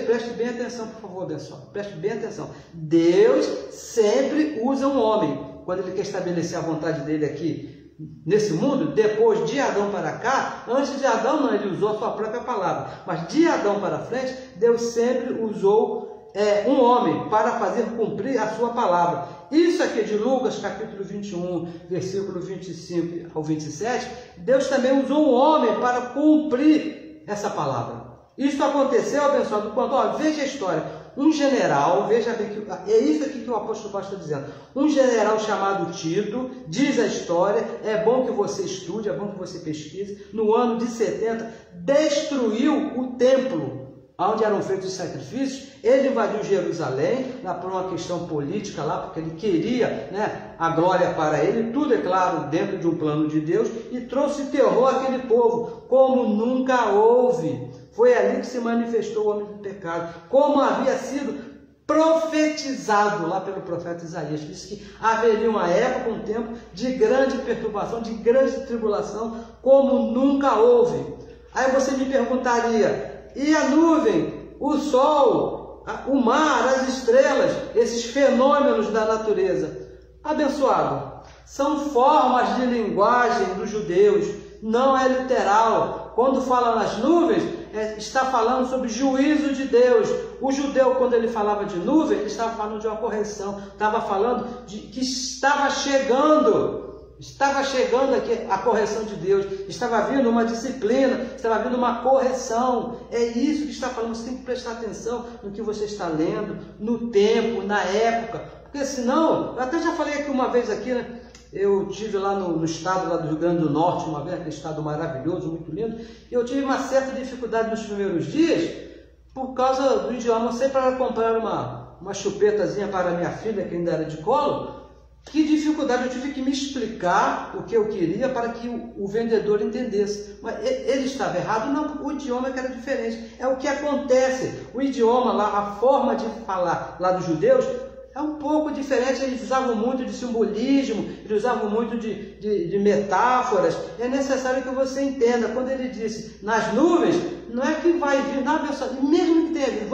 preste bem atenção, por favor, pessoal, preste bem atenção. Deus sempre usa um homem, quando ele quer estabelecer a vontade dele aqui, nesse mundo, depois de Adão para cá. Antes de Adão não, ele usou a sua própria palavra, mas de Adão para frente, Deus sempre usou um homem para fazer cumprir a sua palavra. Isso aqui de Lucas capítulo 21, versículo 25 ao 27, Deus também usou um homem para cumprir essa palavra. Isso aconteceu, abençoado, quando, veja a história. Um general, veja bem, é isso aqui que o apóstolo Paulo está dizendo. Um general chamado Tito, diz a história, é bom que você estude, é bom que você pesquise, no ano de 70, destruiu o templo onde eram feitos os sacrifícios. Ele invadiu Jerusalém, por uma questão política lá, porque ele queria, a glória para ele, tudo é claro, dentro de um plano de Deus, e trouxe terror àquele povo, como nunca houve. Foi ali que se manifestou o homem do pecado, como havia sido profetizado lá pelo profeta Isaías. Disse que haveria uma época, um tempo de grande perturbação, de grande tribulação, como nunca houve. Aí você me perguntaria, e a nuvem, o sol, o mar, as estrelas, esses fenômenos da natureza? Abençoado, são formas de linguagem dos judeus, não é literal. Quando fala nas nuvens, está falando sobre juízo de Deus. O judeu, quando ele falava de nuvem, ele estava falando de uma correção, estava falando de que estava chegando Estava chegando aqui a correção de Deus, estava vindo uma disciplina, estava vindo uma correção. É isso que está falando, você tem que prestar atenção no que você está lendo, no tempo, na época. Porque senão, eu até já falei aqui uma vez aqui, né? Eu tive lá no estado lá do Rio Grande do Norte, uma vez, aquele estado maravilhoso, muito lindo, e eu tive uma certa dificuldade nos primeiros dias, por causa do idioma. Eu sei, para comprar uma chupetazinha para minha filha, que ainda era de colo, que dificuldade, eu tive que me explicar o que eu queria para que o vendedor entendesse. Mas ele estava errado? Não, o idioma que era diferente. É o que acontece. O idioma lá, a forma de falar lá dos judeus, é um pouco diferente. Eles usavam muito de simbolismo, eles usavam muito de metáforas. É necessário que você entenda. Quando ele disse nas nuvens, não é que vai vir, não, pessoal, mesmo que tenha vindo,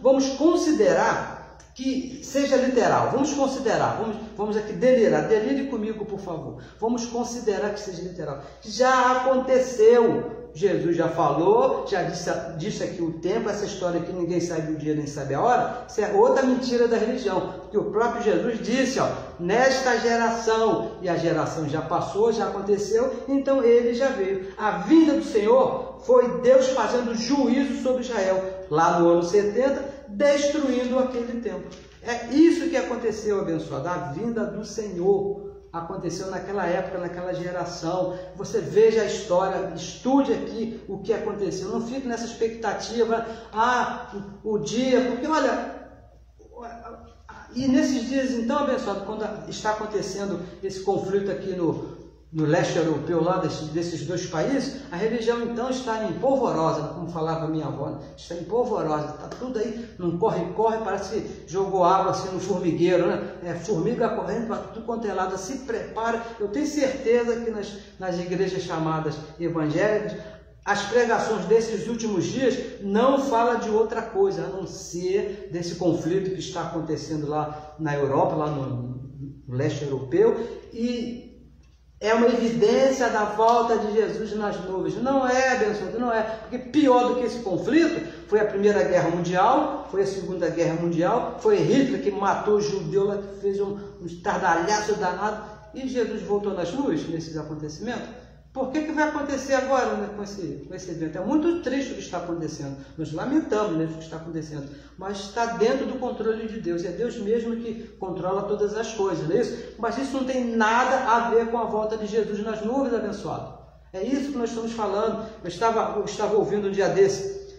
vamos considerar que seja literal. Vamos considerar, vamos aqui delirar. Delire comigo, por favor. Vamos considerar que seja literal. Já aconteceu. Jesus já falou, já disse aqui o tempo, essa história que ninguém sabe o dia nem sabe a hora, isso é outra mentira da religião, porque o próprio Jesus disse, ó, nesta geração, e a geração já passou, já aconteceu, então ele já veio. A vinda do Senhor foi Deus fazendo juízo sobre Israel, lá no ano 70, destruindo aquele templo. É isso que aconteceu, abençoado, a vinda do Senhor. Aconteceu naquela época, naquela geração. Você veja a história, estude aqui o que aconteceu. Não fique nessa expectativa, o dia, porque olha, e nesses dias então, abençoado, quando está acontecendo esse conflito aqui no leste europeu, lá desses dois países, a religião então está em polvorosa, como falava minha avó, está em polvorosa, está tudo aí, num corre-corre, parece que jogou água assim no formigueiro, né? Formiga correndo para tudo quanto é lado, se prepara. Eu tenho certeza que nas igrejas chamadas evangélicas, as pregações desses últimos dias não falam de outra coisa, a não ser desse conflito que está acontecendo lá na Europa, lá no leste europeu, e é uma evidência da volta de Jesus nas nuvens. Não é, abençoado, não é. Porque pior do que esse conflito foi a Primeira Guerra Mundial, foi a Segunda Guerra Mundial, foi Hitler que matou o judeu lá, que fez um estardalhaço danado, e Jesus voltou nas nuvens nesses acontecimentos. Por que vai acontecer agora, né, com esse evento? É muito triste o que está acontecendo. Nós lamentamos, né, o que está acontecendo. Mas está dentro do controle de Deus. É Deus mesmo que controla todas as coisas, não é isso? Mas isso não tem nada a ver com a volta de Jesus nas nuvens, abençoado. É isso que nós estamos falando. Eu estava ouvindo um dia desse,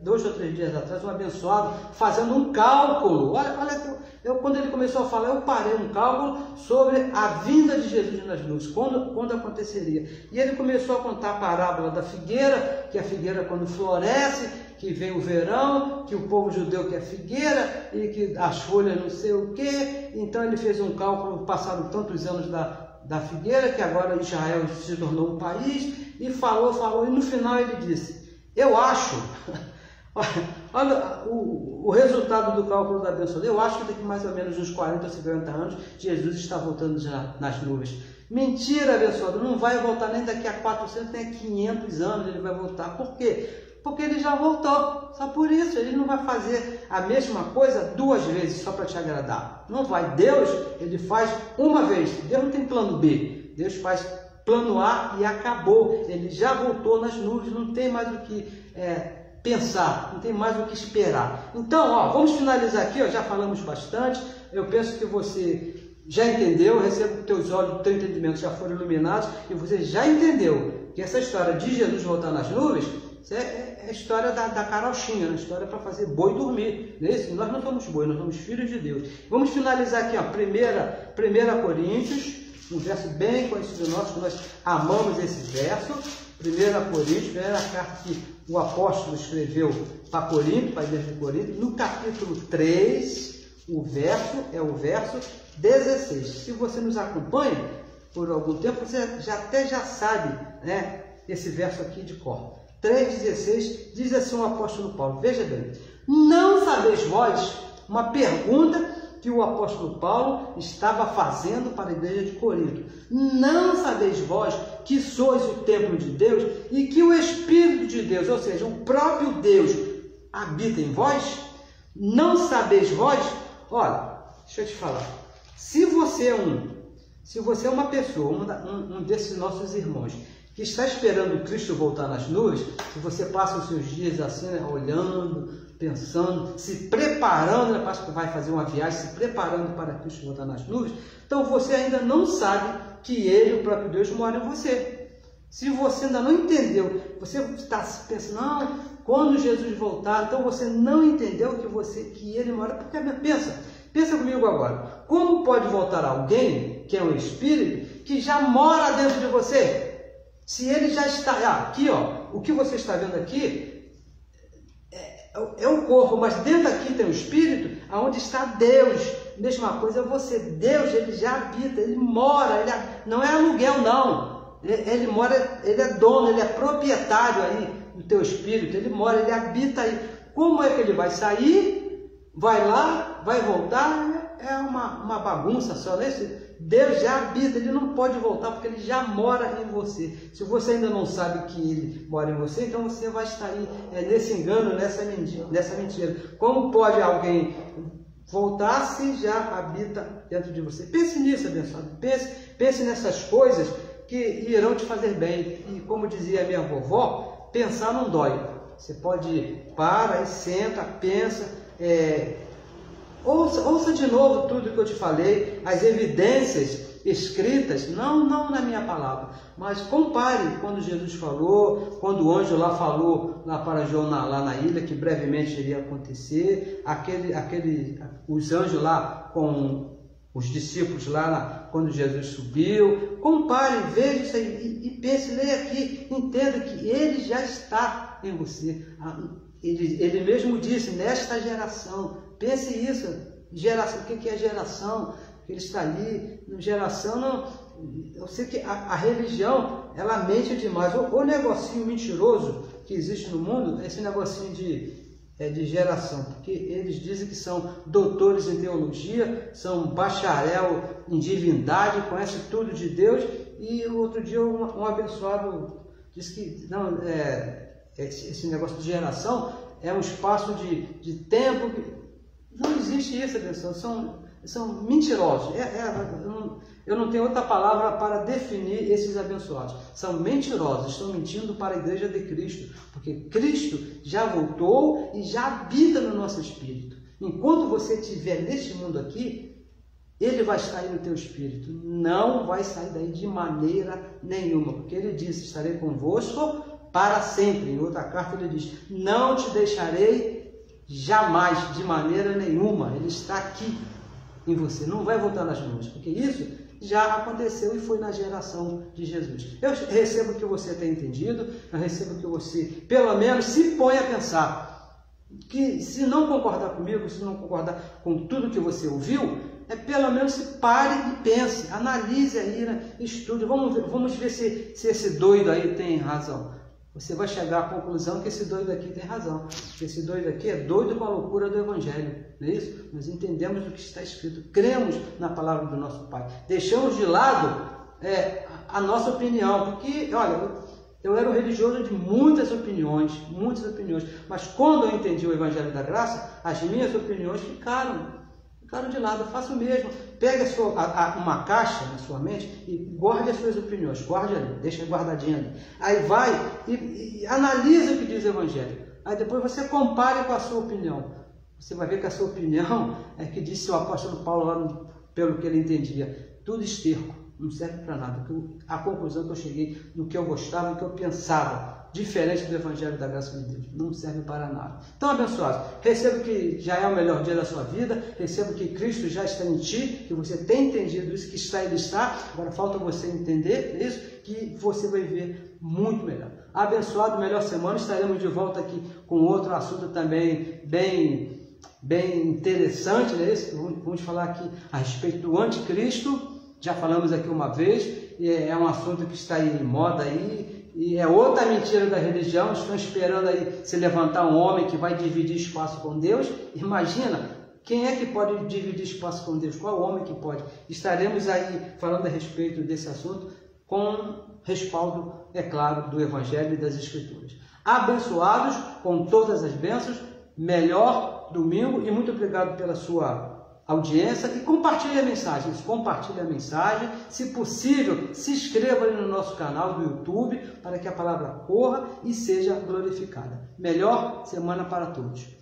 dois ou três dias atrás, um abençoado fazendo um cálculo. Olha, quando ele começou a falar, eu parei um cálculo sobre a vinda de Jesus nas nuvens, quando aconteceria. E ele começou a contar a parábola da figueira, que a figueira quando floresce, que vem o verão, que o povo judeu quer figueira e que as folhas não sei o quê. Então ele fez um cálculo, passaram tantos anos da figueira, que agora Israel se tornou um país, e falou, e no final ele disse, eu acho... Olha o resultado do cálculo da bênção. Eu acho que daqui mais ou menos uns 40 ou 50 anos, Jesus está voltando já nas nuvens. Mentira, abençoado, não vai voltar nem daqui a 400, nem a 500 anos ele vai voltar. Por quê? Porque ele já voltou. Só por isso, ele não vai fazer a mesma coisa duas vezes só para te agradar. Não vai. Deus, ele faz uma vez. Deus não tem plano B. Deus faz plano A e acabou. Ele já voltou nas nuvens, não tem mais o que pensar, não tem mais o que esperar. Então, vamos finalizar aqui, já falamos bastante. Eu penso que você já entendeu, recebo que teus olhos, teu entendimento já foram iluminados, e você já entendeu que essa história de Jesus voltar nas nuvens é a história da carochinha, a história para fazer boi dormir. Não é isso? Nós não somos boi, nós somos filhos de Deus. Vamos finalizar aqui, 1 Coríntios, um verso bem conhecido nosso, que nós amamos esse verso. 1 Coríntios, primeira carta que o apóstolo escreveu para Corinto, para a igreja de Corinto, no capítulo 3, o verso 16. Se você nos acompanha por algum tempo, você já sabe, né, esse verso aqui de cor. 3,16 diz assim o apóstolo Paulo, veja bem, não sabeis vós, uma pergunta que o apóstolo Paulo estava fazendo para a igreja de Corinto, não sabeis vós que sois o templo de Deus e que o Espírito de Deus, ou seja, o próprio Deus, habita em vós? Não sabeis vós? Olha, deixa eu te falar, Se você é uma pessoa, um desses nossos irmãos, que está esperando Cristo voltar nas nuvens, se você passa os seus dias assim, né, olhando, pensando, se preparando, né, parece que vai fazer uma viagem, se preparando para Cristo voltar nas nuvens, então você ainda não sabe que Ele, o próprio Deus, mora em você. Se você ainda não entendeu, você está pensando, não, quando Jesus voltar, então você não entendeu que Ele mora, porque pensa comigo agora, como pode voltar alguém, que é um Espírito, que já mora dentro de você? Se Ele já está, aqui ó, o que você está vendo aqui é o corpo, mas dentro aqui tem o Espírito, aonde está Deus. Mesma coisa é você, Deus, Ele já habita, Ele mora, não é aluguel não, Ele mora, Ele é dono, Ele é proprietário aí do teu Espírito, Ele mora, Ele habita aí. Como é que Ele vai sair, vai lá, vai voltar? É uma bagunça só, né? Deus já habita, Ele não pode voltar porque Ele já mora em você. Se você ainda não sabe que Ele mora em você, então você vai estar aí nesse engano, nessa mentira. Como pode alguém voltar se já habita dentro de você? Pense nisso, abençoado. Pense nessas coisas que irão te fazer bem. E como dizia a minha vovó, pensar não dói. Você pode parar e senta, pensa, ouça de novo tudo que eu te falei, as evidências escritas, não na minha palavra, mas compare quando Jesus falou, quando o anjo lá falou lá para João lá na ilha, que brevemente iria acontecer, os anjos lá com os discípulos lá quando Jesus subiu. Compare, veja isso aí e pense, leia aqui, entenda que Ele já está em você. Ele mesmo disse, nesta geração. Pense isso, geração, o que é geração? Ele está ali, geração não. Eu sei que a religião, ela mente demais. O negocinho mentiroso que existe no mundo é esse negocinho de geração, porque eles dizem que são doutores em teologia, são bacharel em divindade, conhecem tudo de Deus, e outro dia um abençoado disse que não, esse negócio de geração é um espaço de tempo. Não existe isso, abençoado. São mentirosos. Eu não tenho outra palavra para definir esses abençoados. São mentirosos, estão mentindo para a igreja de Cristo, porque Cristo já voltou e já habita no nosso espírito. Enquanto você estiver neste mundo aqui, Ele vai estar aí no teu espírito. Não vai sair daí de maneira nenhuma, porque Ele disse, estarei convosco para sempre. Em outra carta Ele diz, não te deixarei jamais, de maneira nenhuma. Ele está aqui em você, não vai voltar nas nuvens, porque isso já aconteceu e foi na geração de Jesus. Eu recebo que você tenha entendido, eu recebo que você, pelo menos, se ponha a pensar, que se não concordar comigo, se não concordar com tudo que você ouviu, pelo menos se pare e pense, analise aí, né? Estude, vamos ver se esse doido aí tem razão. Você vai chegar à conclusão que esse doido aqui tem razão. Que esse doido aqui é doido com a loucura do Evangelho. Não é isso? Nós entendemos o que está escrito. Cremos na palavra do nosso Pai. Deixamos de lado a nossa opinião. Porque, olha, eu era um religioso de muitas opiniões. Mas quando eu entendi o Evangelho da Graça, as minhas opiniões ficaram de lado. Faça o mesmo. Pegue uma caixa na sua mente e guarde as suas opiniões. Guarde ali, deixa guardadinha ali. Aí vai e analisa o que diz o Evangelho. Aí depois você compare com a sua opinião. Você vai ver que a sua opinião é que disse o apóstolo Paulo lá, pelo que ele entendia. Tudo esterco, não serve para nada. A conclusão que eu cheguei, no que eu gostava, no que eu pensava, diferente do Evangelho da Graça de Deus, não serve para nada. Então, abençoados, receba que já é o melhor dia da sua vida, receba que Cristo já está em ti, que você tem entendido isso, que Ele está, agora falta você entender isso, que você vai ver muito melhor. Abençoado, melhor semana, estaremos de volta aqui com outro assunto também bem interessante, né? Vamos falar aqui a respeito do anticristo, já falamos aqui uma vez, e é um assunto que está aí em moda aí, e é outra mentira da religião. Estão esperando aí se levantar um homem que vai dividir espaço com Deus. Imagina, quem é que pode dividir espaço com Deus? Qual homem que pode? Estaremos aí falando a respeito desse assunto com respaldo, é claro, do Evangelho e das Escrituras. Abençoados com todas as bênçãos, melhor domingo e muito obrigado pela sua audiência e compartilhe a mensagem. Compartilhe a mensagem. Se possível, se inscreva no nosso canal do YouTube para que a palavra corra e seja glorificada. Melhor semana para todos.